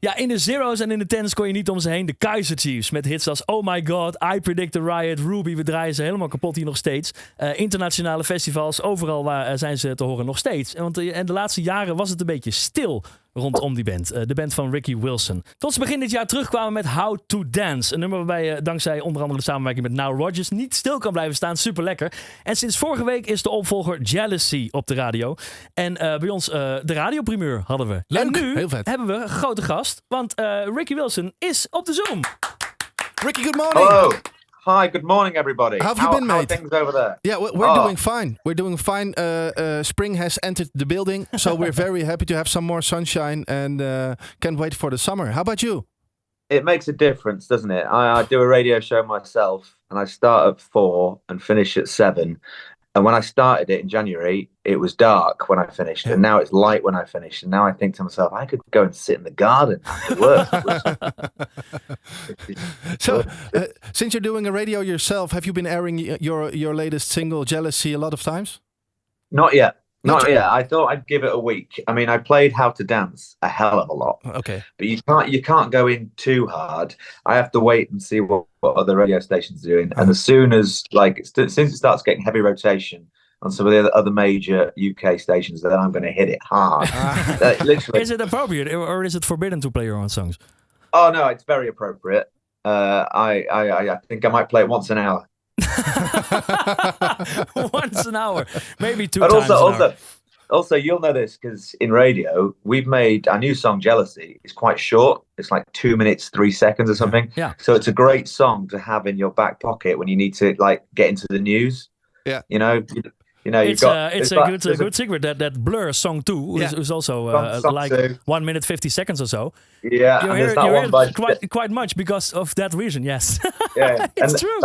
Ja, in de zeros en in de tens kon je niet om ze heen. De Kaiser Chiefs met hits als Oh My God, I Predict the Riot, Ruby. We draaien ze helemaal kapot hier nog steeds. Internationale festivals, overal waar zijn ze te horen nog steeds. En de laatste jaren was het een beetje stil rondom die band. De band van Ricky Wilson. Tot ze begin dit jaar terugkwamen met How to Dance. Een nummer waarbij je dankzij onder andere de samenwerking met Nile Rodgers niet stil kan blijven staan. Super lekker. En sinds vorige week is de opvolger Jealousy op de radio. En bij ons de radioprimeur hadden we. Leuk, en nu heel vet. hebben we een grote gast. Want Ricky Wilson is op de Zoom. Ricky, good morning. Hello. Hi, good morning, everybody. How have you been, mate? How are things over there? Yeah, we're doing fine. We're doing fine. Spring has entered the building, so we're very happy to have some more sunshine and can't wait for the summer. How about you? It makes a difference, doesn't it? I do a radio show myself, and I start at 4 and finish at 7. And when I started it in January, it was dark when I finished, and now it's light when I finish. And now I think to myself, I could go and sit in the garden after work. So, since you're doing a radio yourself, have you been airing your latest single, Jealousy, a lot of times? Not yet. Not yet. I thought I'd give it a week. I mean, I played How to Dance a hell of a lot. Okay. But you can't go in too hard. I have to wait and see what other radio stations are doing. And as soon as it starts getting heavy rotation on some of the other major UK stations, then I'm going to hit it hard. Literally. Is it appropriate or is it forbidden to play your own songs? Oh no, it's very appropriate. I think I might play it once an hour. Once an hour, maybe two but times an hour. Also, you'll know this because in radio, we've made our new song "Jealousy." It's quite short; it's like 2 minutes 3 seconds or something. Yeah. So it's a great song to have in your back pocket when you need to get into the news. Yeah. It's a good secret that Blur song 2 is also like two. 1 minute 50 seconds or so. Yeah, you and hear there's that it quite much because of that reason. Yes, yeah, it's and true.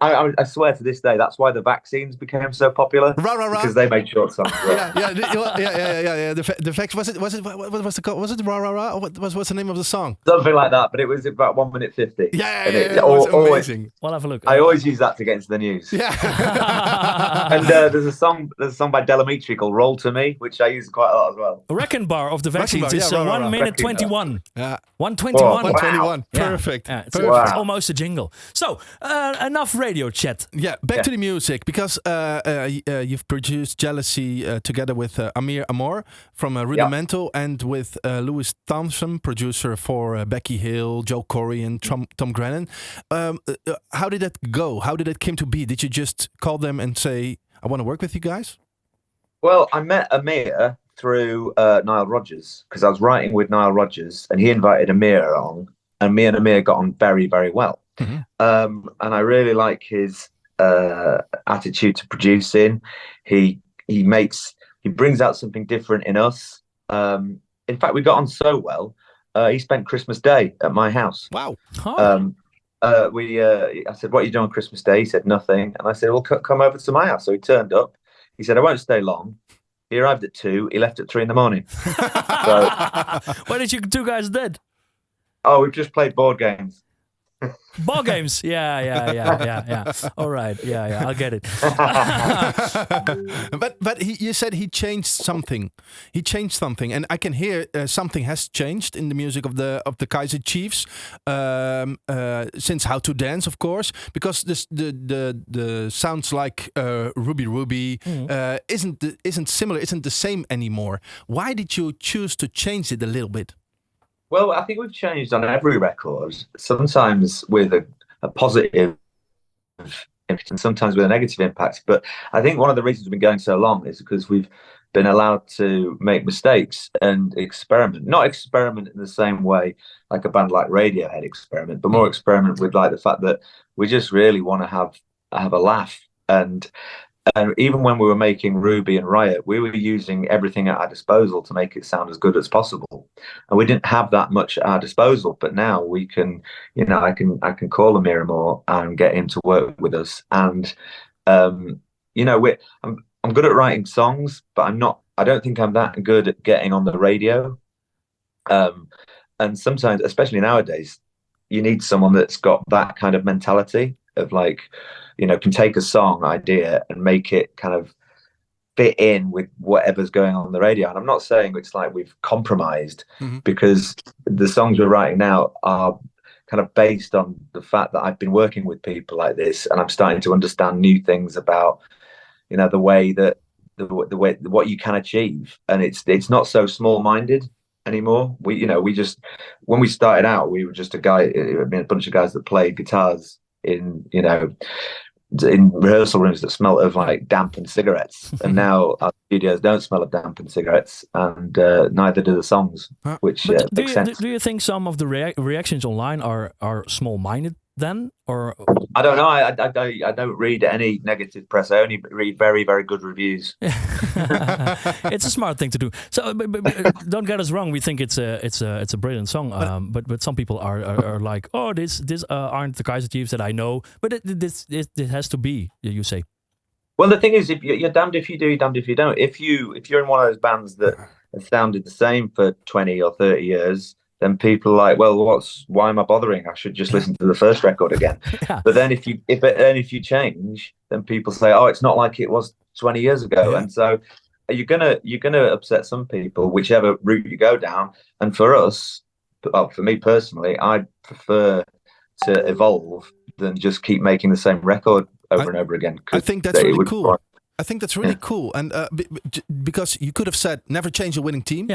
I swear to this day, that's why the vaccines became so popular. Rah, rah, rah. Because they made short songs. Yeah. The fact was it was it rah rah rah? Or what's the name of the song? Something like that, but it was about 1 minute 50. Yeah, it was amazing. We'll have a look. I always use that to get into the news. Yeah. And there's a song by Delamitri called "Roll to Me," which I use quite a lot as well. Reckon bar of the vaccines is 1 minute 21. Yeah. 121. 121. Yeah. Perfect. Yeah, it's Perfect. almost a jingle. So, enough radio chat. Yeah, back to the music, because you've produced Jealousy together with Amir Amor from Rudimental and with Louis Thompson, producer for Becky Hill, Joe Corey and Tom Grennan. How did that go? How did it came to be? Did you just call them and say, I want to work with you guys? Well, I met Amir through Nile Rodgers because I was writing with Nile Rodgers and he invited Amir on, and me and Amir got on very, very well. Mm-hmm. And I really like his attitude to producing. He brings out something different in us. In fact, we got on so well. He spent Christmas Day at my house. Wow. I said, "What are you doing on Christmas Day?" He said, "Nothing." And I said, "Well, come over to my house." So he turned up. He said, "I won't stay long." He arrived at 2. He left at 3 in the morning. So, what did you two guys did? oh, we've just played board games. Ball games. Yeah. All right. Yeah. I'll get it. But you said he changed something. He changed something, and I can hear something has changed in the music of the Kaiser Chiefs since How to Dance, of course, because the sounds like Ruby isn't similar, isn't the same anymore. Why did you choose to change it a little bit? Well, I think we've changed on every record, sometimes with a positive impact and sometimes with a negative impact. But I think one of the reasons we've been going so long is because we've been allowed to make mistakes and experiment. Not experiment in the same way like a band like Radiohead experiment, but more experiment with like the fact that we just really want to have a laugh. And even when we were making Ruby and Riot, we were using everything at our disposal to make it sound as good as possible. And we didn't have that much at our disposal, but now we can, I can call Amir more and get him to work with us. And, I'm good at writing songs, but I don't think I'm that good at getting on the radio. And sometimes, especially nowadays, you need someone that's got that kind of mentality of like, can take a song idea and make it kind of fit in with whatever's going on the radio. And I'm not saying it's like we've compromised, because the songs we're writing now are kind of based on the fact that I've been working with people like this, and I'm starting to understand new things about, you know, the way that the way what you can achieve, and it's not so small-minded anymore. We just, when we started out, we were just a bunch of guys that played guitars in rehearsal rooms that smelled of like damp and cigarettes, and now our studios don't smell of damp and cigarettes, and neither do the songs. Which makes sense. Do you think some of the reactions online are small-minded then, or I don't know. I don't read any negative press. I only read very, very good reviews. It's a smart thing to do. So, but don't get us wrong. We think it's a brilliant song. But some people are like, oh, this aren't the Kaiser Chiefs that I know. But this has to be. You say. Well, the thing is, if you're damned if you do, you're damned if you don't. If you're in one of those bands that has sounded the same for 20 or 30 years, then people are like, well, why am I bothering? I should just listen to the first record again. Yeah. But then if you change, then people say, oh, it's not like it was 20 years ago. Yeah. And so you're gonna upset some people, whichever route you go down. And for us, well, for me personally, I prefer to evolve than just keep making the same record over and over again. I think that's really cool. I think that's really cool, and because you could have said never change a winning team,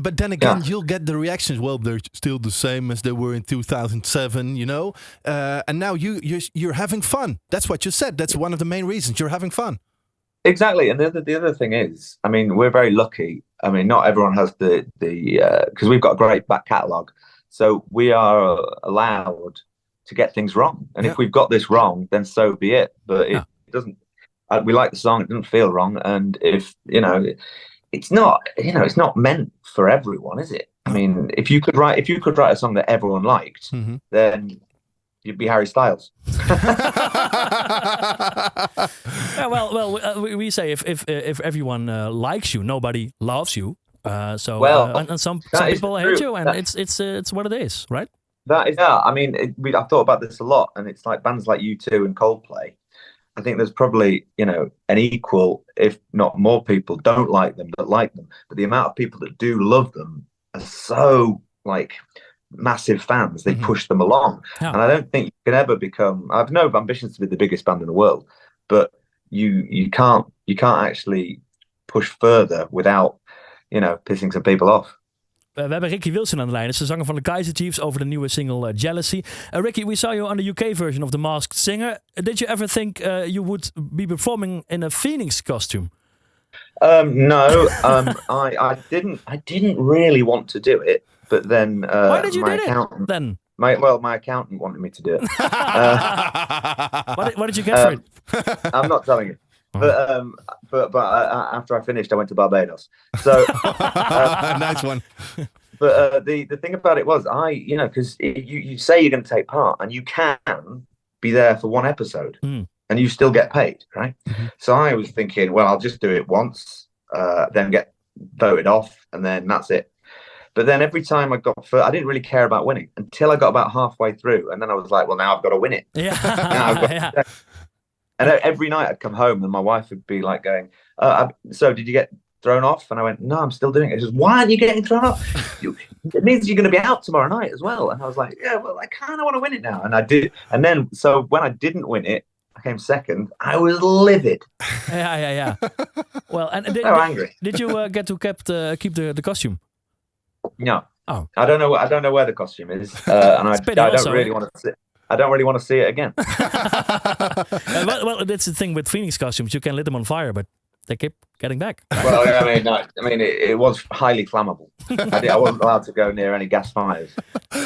but then again you'll get the reactions. Well, they're still the same as they were in 2007, you know. And now you're having fun. That's what you said. That's one of the main reasons you're having fun. Exactly, and the other thing is, I mean, we're very lucky. I mean, not everyone has the because we've got a great back catalogue, so we are allowed to get things wrong. And if we've got this wrong, then so be it. But it doesn't. We like the song; it didn't feel wrong, and if it's not meant for everyone, is it? I mean, if you could write a song that everyone liked, then you'd be Harry Styles. We say if everyone likes you, nobody loves you. And some people hate you, and it's what it is, right? That is, I mean, I've thought about this a lot, and it's like bands like U2 and Coldplay. I think there's probably, an equal, if not more people don't like them that like them. But the amount of people that do love them are so, like, massive fans. They push them along. Yeah. And I don't think you can ever become... I have no ambitions to be the biggest band in the world. But you can't actually push further without, pissing some people off. We hebben Ricky Wilson aan de lijn. Hij is de zanger van de Kaiser Chiefs over de nieuwe single Jealousy. Ricky, we saw you on the UK version of The Masked Singer. Did you ever think you would be performing in a Phoenix costume? No, I didn't really want to do it, but then why did you do it then? My accountant wanted me to do it. What did you get for it? I'm not telling you. But after I finished, I went to Barbados. So nice one. But the thing about it was, because you say you're going to take part, and you can be there for one episode, and you still get paid, right? Mm-hmm. So I was thinking, well, I'll just do it once, then get voted off, and then that's it. But then every time I didn't really care about winning until I got about halfway through, and then I was like, well, now I've got to win it. Yeah. Now I've got to. And every night I'd come home and my wife would be like going, so did you get thrown off? And I went, no, I'm still doing it. She says, why aren't you getting thrown off? It means you're going to be out tomorrow night as well. And I was like, yeah, well, I kind of want to win it now. And I did. And then, so when I didn't win it, I came second. I was livid. Yeah. Well, and angry. Did you get to keep the costume? No. Oh. I don't know where the costume is. And I don't really want to sit. I don't really want to see it again. Well, that's the thing with Phoenix costumes. You can lit them on fire, but they keep getting back. Well, it was highly flammable. I wasn't allowed to go near any gas fires.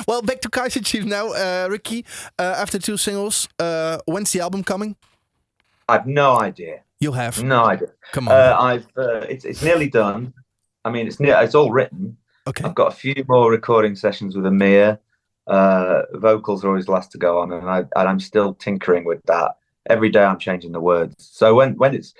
Well, back to Kaiser Chiefs now, Ricky. After 2 singles, when's the album coming? I've no idea. You have no idea. Come on. It's nearly done. I mean, it's all written. Okay. I've got a few more recording sessions with Amir. Vocals are always last to go on, and I'm still tinkering with that. Every day I'm changing the words. So when it's,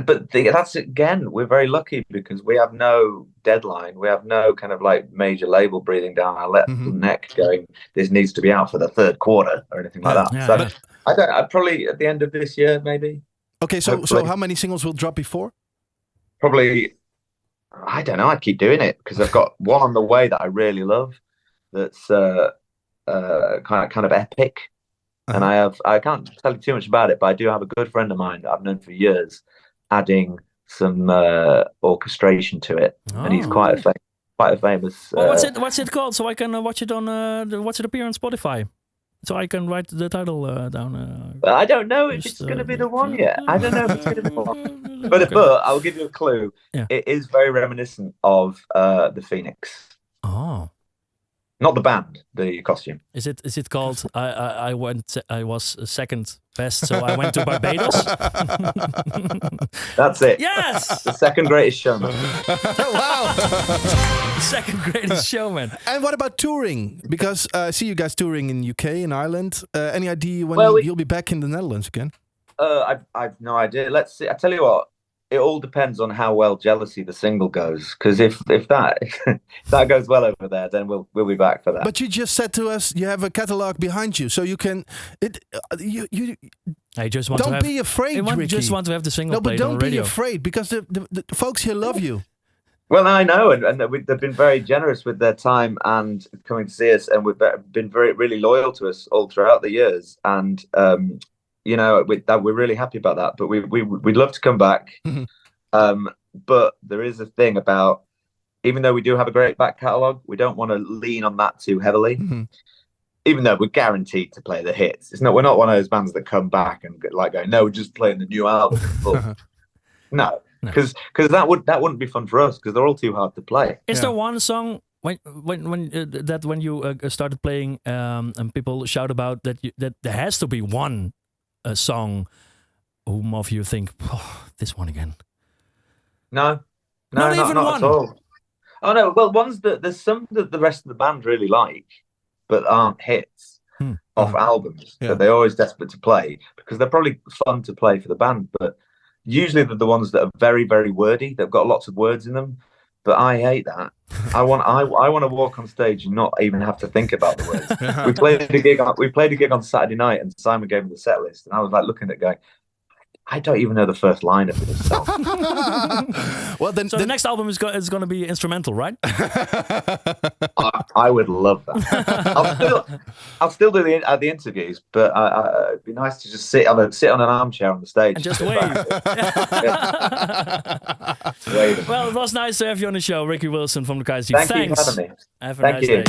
but that's again, we're very lucky because we have no deadline. We have no kind of like major label breathing down our neck going, this needs to be out for the 3rd quarter or anything like that. Yeah, so I probably at the end of this year, maybe. Okay, so how many singles will drop before? probably, I don't know. I'd keep doing it because I've got one on the way that I really love. That's kind of epic, and I can't tell you too much about it, but I do have a good friend of mine that I've known for years, adding some orchestration to it, and he's quite a famous. Well, what's it called? So I can watch it on watch it appear on Spotify. So I can write the title down. I don't know if it's going to be the one yet. I don't know if it's going to be the one. But I'll give you a clue. Yeah. It is very reminiscent of the Phoenix. Oh. Not the band, the costume. Is it called I was second best, so I went to Barbados? That's it. Yes! The second greatest showman. Wow. Second greatest showman. And what about touring? Because I see you guys touring in UK and Ireland. Any idea when you'll be back in the Netherlands again? I've no idea. Let's see. I tell you what. It all depends on how well Jealousy the single goes. Because if that goes well over there, then we'll be back for that. But you just said to us you have a catalog behind you, so you can. I just want don't be afraid, Ricky. Just want to have the single. No, but played on don't the radio. be afraid because the folks here love you. Well, I know, and they've been very generous with their time and coming to see us, and we've been really loyal to us all throughout the years. And you know, we're really happy about that. But we'd love to come back. But there is a thing about, even though we do have a great back catalogue, we don't want to lean on that too heavily. Even though we're guaranteed to play the hits. We're not one of those bands that come back and like go, no, we're just playing the new album. No, because that wouldn't be fun for us because they're all too hard to play. Is there one song when you started playing and people shout about that there has to be one song whom of you think, oh, this one again? No, not even one. At all. Oh no, well, there's some that the rest of the band really like, but aren't hits off albums that they're always desperate to play because they're probably fun to play for the band, but usually they're the ones that are very, very wordy. They've got lots of words in them, but I hate that. I want to walk on stage and not even have to think about the words. We played a gig on Saturday night, and Simon gave me the set list, and I was like looking at it going, I don't even know the first line of this song. Well, then the next album is going to be instrumental, right? I would love that. I'll still do the interviews, but it'd be nice to just sit on an armchair on the stage and just wave. Well, it was nice to have you on the show, Ricky Wilson from the Kaiser Chiefs. Thank you for having me. Have a nice day.